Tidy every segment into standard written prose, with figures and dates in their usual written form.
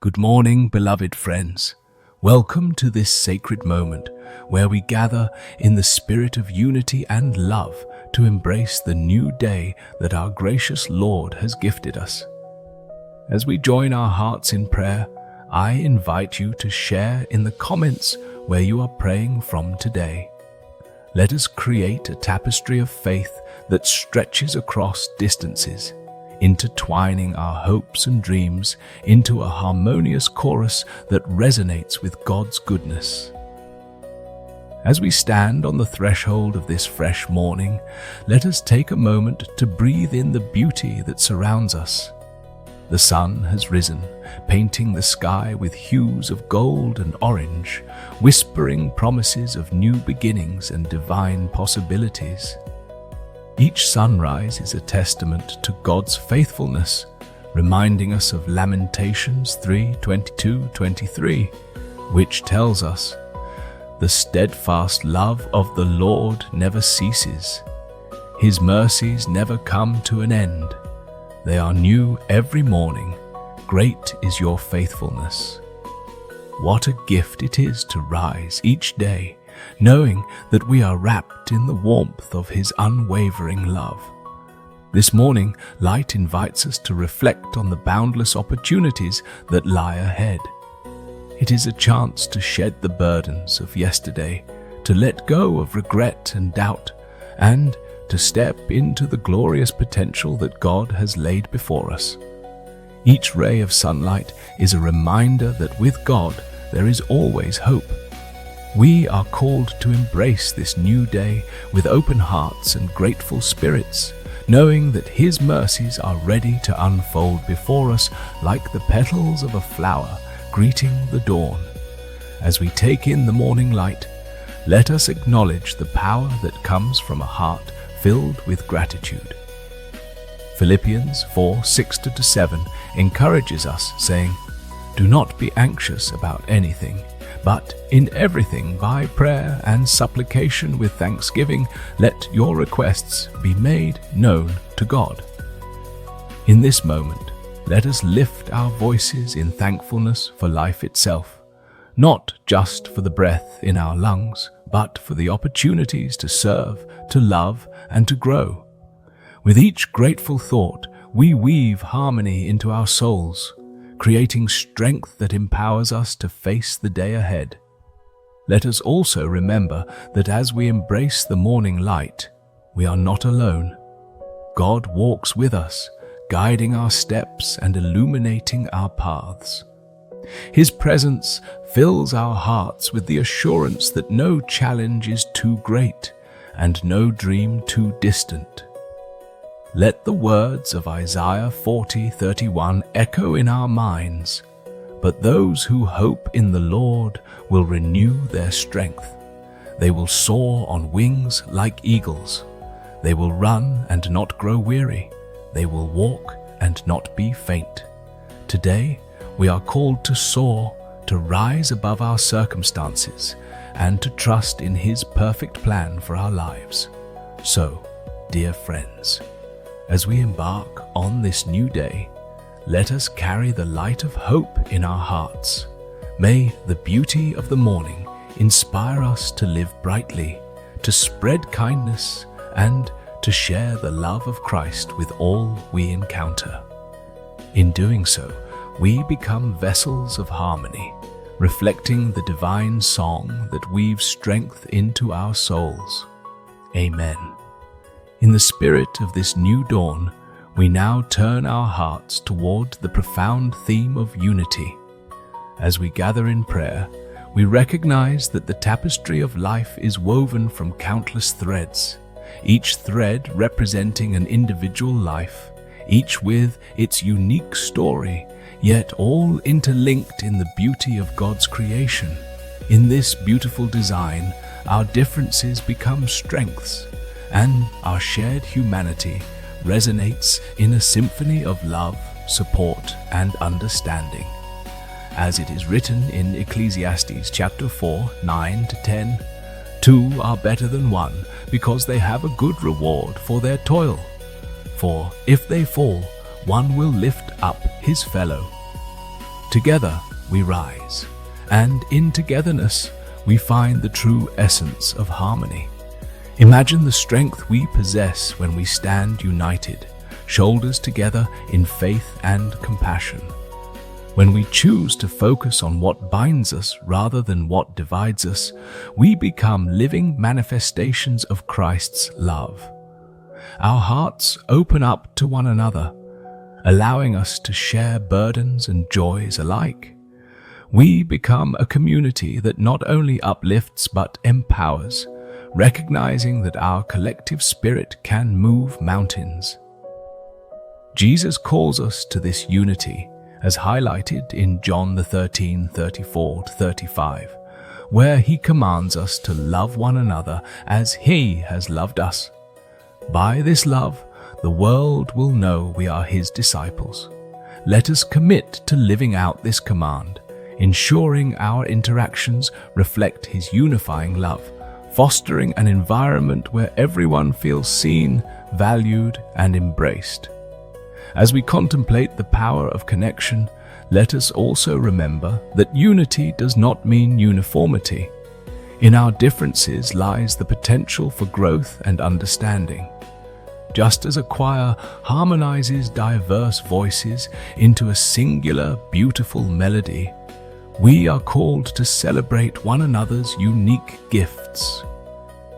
Good morning, beloved friends. Welcome to this sacred moment where we gather in the spirit of unity and love to embrace the new day that our gracious Lord has gifted us. As we join our hearts in prayer, I invite you to share in the comments where you are praying from today. Let us create a tapestry of faith that stretches across distances, intertwining our hopes and dreams into a harmonious chorus that resonates with God's goodness. As we stand on the threshold of this fresh morning, let us take a moment to breathe in the beauty that surrounds us. The sun has risen, painting the sky with hues of gold and orange, whispering promises of new beginnings and divine possibilities. Each sunrise is a testament to God's faithfulness, reminding us of Lamentations 3:22-23, which tells us, "The steadfast love of the Lord never ceases. His mercies never come to an end. They are new every morning. Great is your faithfulness." What a gift it is to rise each day knowing that we are wrapped in the warmth of His unwavering love. This morning, Light invites us to reflect on the boundless opportunities that lie ahead. It is a chance to shed the burdens of yesterday, to let go of regret and doubt, and to step into the glorious potential that God has laid before us. Each ray of sunlight is a reminder that with God there is always hope. We are called to embrace this new day with open hearts and grateful spirits, knowing that His mercies are ready to unfold before us like the petals of a flower greeting the dawn. As we take in the morning light, let us acknowledge the power that comes from a heart filled with gratitude. Philippians 4:6-7 encourages us, saying, "Do not be anxious about anything, but in everything by prayer and supplication with thanksgiving, let your requests be made known to God." In this moment, let us lift our voices in thankfulness for life itself, not just for the breath in our lungs, but for the opportunities to serve, to love, and to grow. With each grateful thought, we weave harmony into our souls, creating strength that empowers us to face the day ahead. Let us also remember that as we embrace the morning light, we are not alone. God walks with us, guiding our steps and illuminating our paths. His presence fills our hearts with the assurance that no challenge is too great and no dream too distant. Let the words of Isaiah 40:31 echo in our minds. "But those who hope in the Lord will renew their strength. They will soar on wings like eagles. They will run and not grow weary. They will walk and not be faint." Today, we are called to soar, to rise above our circumstances, and to trust in His perfect plan for our lives. So, dear friends, as we embark on this new day, let us carry the light of hope in our hearts. May the beauty of the morning inspire us to live brightly, to spread kindness, and to share the love of Christ with all we encounter. In doing so, we become vessels of harmony, reflecting the divine song that weaves strength into our souls. Amen. In the spirit of this new dawn, we now turn our hearts toward the profound theme of unity. As we gather in prayer, we recognize that the tapestry of life is woven from countless threads, each thread representing an individual life, each with its unique story, yet all interlinked in the beauty of God's creation. In this beautiful design, our differences become strengths, and our shared humanity resonates in a symphony of love, support, and understanding. As it is written in Ecclesiastes chapter 4:9-10, "Two are better than one, because they have a good reward for their toil. For if they fall, one will lift up his fellow." Together we rise, and in togetherness we find the true essence of harmony. Imagine the strength we possess when we stand united, shoulders together in faith and compassion. When we choose to focus on what binds us rather than what divides us, we become living manifestations of Christ's love. Our hearts open up to one another, allowing us to share burdens and joys alike. We become a community that not only uplifts but empowers, recognizing that our collective spirit can move mountains. Jesus calls us to this unity, as highlighted in John 13:34-35, where he commands us to love one another as he has loved us. By this love, the world will know we are his disciples. Let us commit to living out this command, ensuring our interactions reflect his unifying love, fostering an environment where everyone feels seen, valued, and embraced. As we contemplate the power of connection, let us also remember that unity does not mean uniformity. In our differences lies the potential for growth and understanding. Just as a choir harmonizes diverse voices into a singular, beautiful melody, we are called to celebrate one another's unique gifts.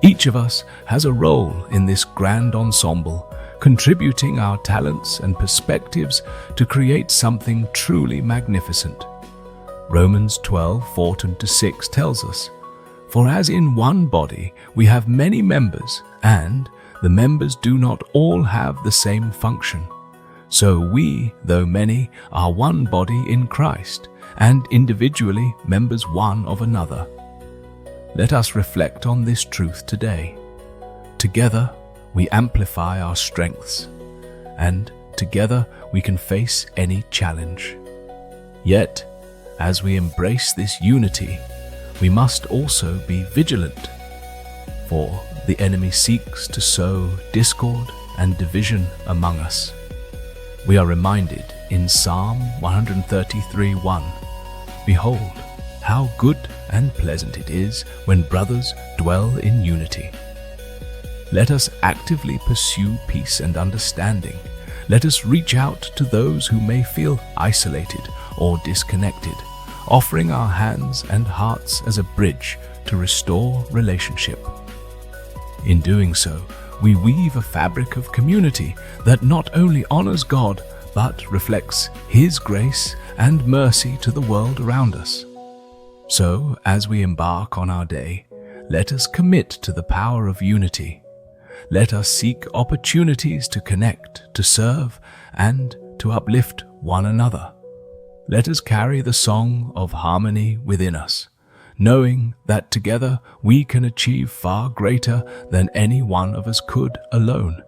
Each of us has a role in this grand ensemble, contributing our talents and perspectives to create something truly magnificent. Romans 12:4-6 tells us, "For as in one body we have many members, and the members do not all have the same function, so we, though many, are one body in Christ, and individually members one of another." Let us reflect on this truth today. Together, we amplify our strengths, and together we can face any challenge. Yet, as we embrace this unity, we must also be vigilant, for the enemy seeks to sow discord and division among us. We are reminded in Psalm 133:1, "Behold, how good and pleasant it is when brothers dwell in unity." Let us actively pursue peace and understanding. Let us reach out to those who may feel isolated or disconnected, offering our hands and hearts as a bridge to restore relationship. In doing so, we weave a fabric of community that not only honors God, but reflects His grace and mercy to the world around us. So, as we embark on our day, let us commit to the power of unity. Let us seek opportunities to connect, to serve, and to uplift one another. Let us carry the song of harmony within us, knowing that together we can achieve far greater than any one of us could alone.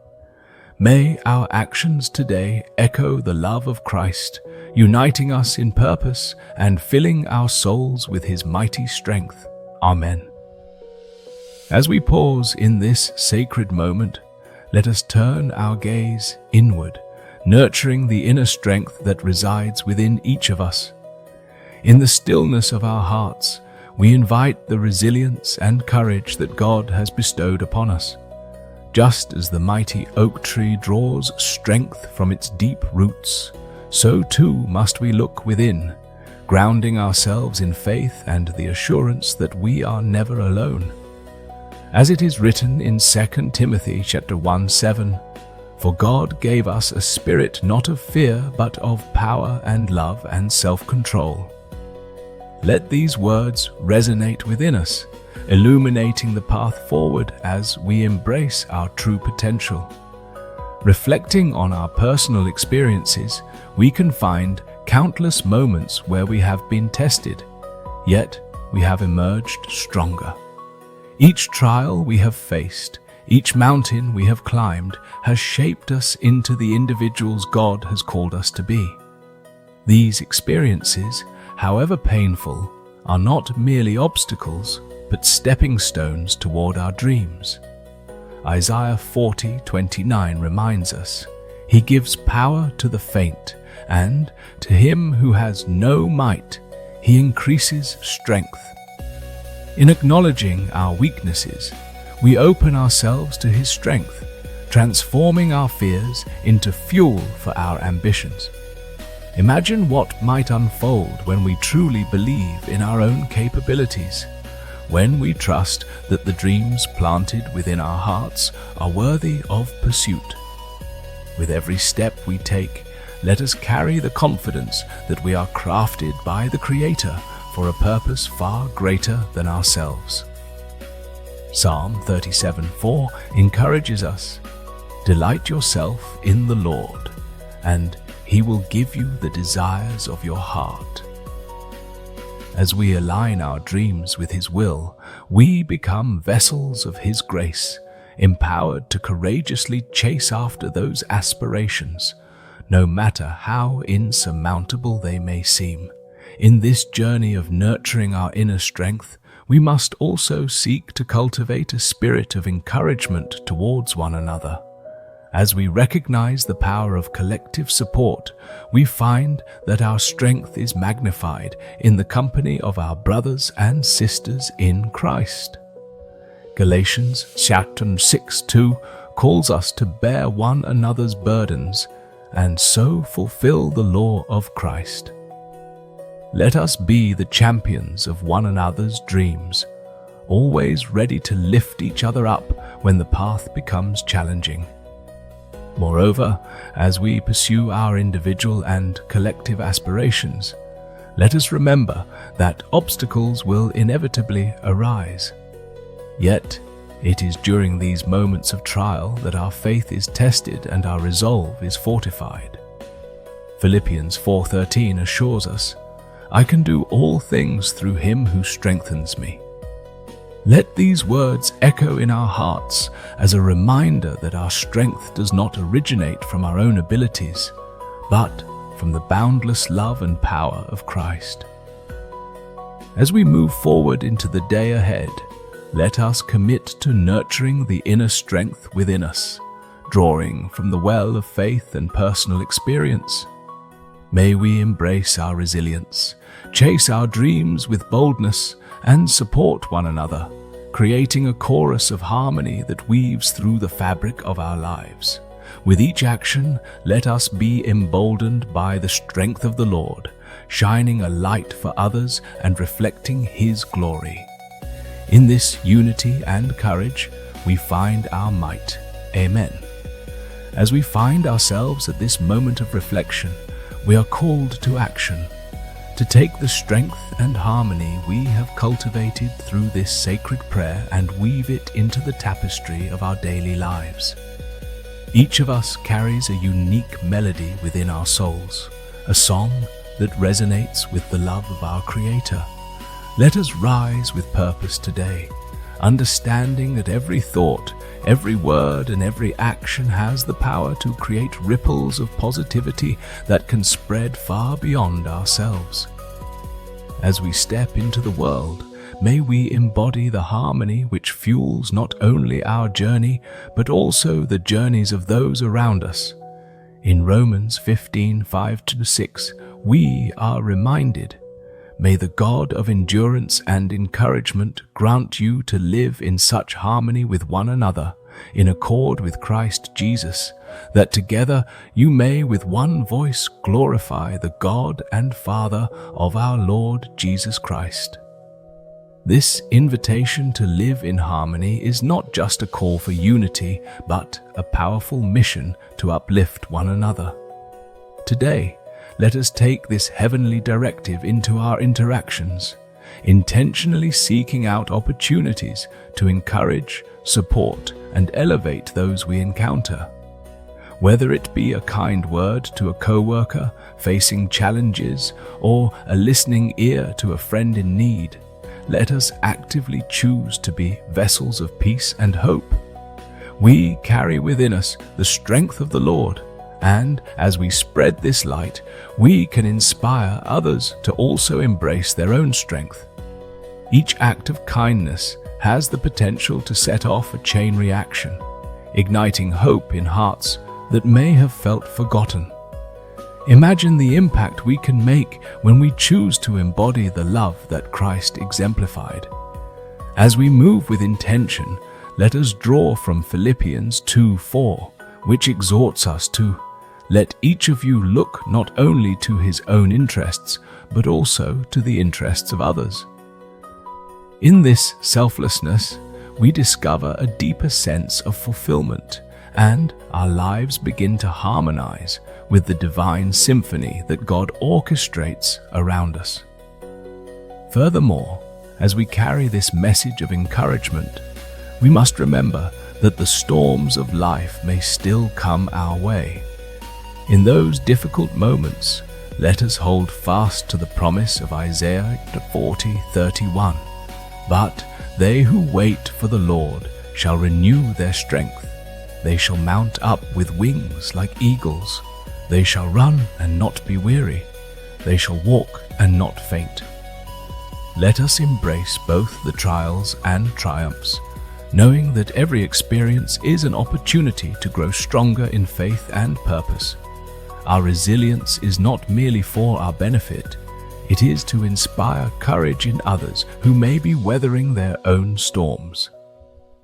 May our actions today echo the love of Christ, uniting us in purpose and filling our souls with His mighty strength. Amen. As we pause in this sacred moment, let us turn our gaze inward, nurturing the inner strength that resides within each of us. In the stillness of our hearts, we invite the resilience and courage that God has bestowed upon us. Just as the mighty oak tree draws strength from its deep roots, so too must we look within, grounding ourselves in faith and the assurance that we are never alone. As it is written in 2 Timothy 1:7, "For God gave us a spirit not of fear, but of power and love and self-control." Let these words resonate within us, illuminating the path forward as we embrace our true potential. Reflecting on our personal experiences, we can find countless moments where we have been tested, yet we have emerged stronger. Each trial we have faced, each mountain we have climbed, has shaped us into the individuals God has called us to be. These experiences, however painful, are not merely obstacles, but stepping stones toward our dreams. Isaiah 40:29 reminds us, "He gives power to the faint and to him who has no might, he increases strength. In acknowledging our weaknesses, we open ourselves to his strength, transforming our fears into fuel for our ambitions. Imagine what might unfold when we truly believe in our own capabilities, when we trust that the dreams planted within our hearts are worthy of pursuit. With every step we take, let us carry the confidence that we are crafted by the Creator for a purpose far greater than ourselves. Psalm 37:4 encourages us, "Delight yourself in the Lord, and He will give you the desires of your heart." As we align our dreams with His will, we become vessels of His grace, empowered to courageously chase after those aspirations, no matter how insurmountable they may seem. In this journey of nurturing our inner strength, we must also seek to cultivate a spirit of encouragement towards one another. As we recognize the power of collective support, we find that our strength is magnified in the company of our brothers and sisters in Christ. Galatians chapter 6:2 calls us to bear one another's burdens and so fulfill the law of Christ. Let us be the champions of one another's dreams, always ready to lift each other up when the path becomes challenging. Moreover, as we pursue our individual and collective aspirations, let us remember that obstacles will inevitably arise. Yet, it is during these moments of trial that our faith is tested and our resolve is fortified. Philippians 4:13 assures us, "I can do all things through him who strengthens me." Let these words echo in our hearts as a reminder that our strength does not originate from our own abilities, but from the boundless love and power of Christ. As we move forward into the day ahead, let us commit to nurturing the inner strength within us, drawing from the well of faith and personal experience. May we embrace our resilience, chase our dreams with boldness, and support one another, creating a chorus of harmony that weaves through the fabric of our lives. With each action, let us be emboldened by the strength of the Lord, shining a light for others and reflecting His glory. In this unity and courage, we find our might. Amen. As we find ourselves at this moment of reflection, we are called to action, to take the strength and harmony we have cultivated through this sacred prayer and weave it into the tapestry of our daily lives. Each of us carries a unique melody within our souls, a song that resonates with the love of our Creator. Let us rise with purpose today, understanding that every thought, every word, and every action has the power to create ripples of positivity that can spread far beyond ourselves. As we step into the world, may we embody the harmony which fuels not only our journey, but also the journeys of those around us. In Romans 15:5-6, we are reminded, "May the God of endurance and encouragement grant you to live in such harmony with one another, in accord with Christ Jesus, that together you may with one voice glorify the God and Father of our Lord Jesus Christ." This invitation to live in harmony is not just a call for unity, but a powerful mission to uplift one another. Today, let us take this heavenly directive into our interactions, intentionally seeking out opportunities to encourage, support, and elevate those we encounter. Whether it be a kind word to a co-worker facing challenges or a listening ear to a friend in need, let us actively choose to be vessels of peace and hope. We carry within us the strength of the Lord, and as we spread this light, we can inspire others to also embrace their own strength. Each act of kindness has the potential to set off a chain reaction, igniting hope in hearts that may have felt forgotten. Imagine the impact we can make when we choose to embody the love that Christ exemplified. As we move with intention, let us draw from Philippians 2:4, which exhorts us to let each of you look not only to his own interests, but also to the interests of others. In this selflessness, we discover a deeper sense of fulfillment, and our lives begin to harmonize with the divine symphony that God orchestrates around us. Furthermore, as we carry this message of encouragement, we must remember that the storms of life may still come our way. In those difficult moments, let us hold fast to the promise of Isaiah 40:31. But they who wait for the Lord shall renew their strength. They shall mount up with wings like eagles. They shall run and not be weary. They shall walk and not faint. Let us embrace both the trials and triumphs, knowing that every experience is an opportunity to grow stronger in faith and purpose. Our resilience is not merely for our benefit, it is to inspire courage in others who may be weathering their own storms.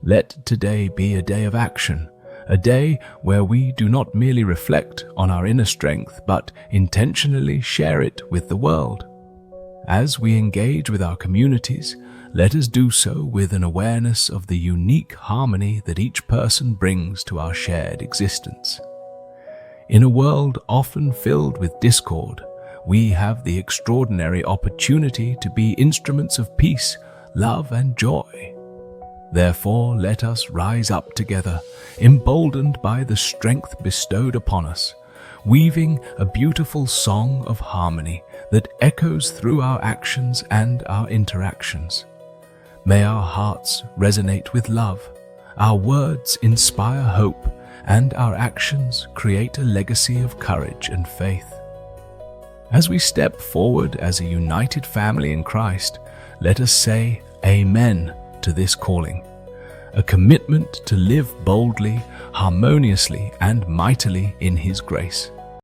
Let today be a day of action, a day where we do not merely reflect on our inner strength, but intentionally share it with the world. As we engage with our communities, let us do so with an awareness of the unique harmony that each person brings to our shared existence. In a world often filled with discord, we have the extraordinary opportunity to be instruments of peace, love, and joy. Therefore, let us rise up together, emboldened by the strength bestowed upon us, weaving a beautiful song of harmony that echoes through our actions and our interactions. May our hearts resonate with love, our words inspire hope, and our actions create a legacy of courage and faith. As we step forward as a united family in Christ, let us say Amen to this calling, a commitment to live boldly, harmoniously, and mightily in His grace.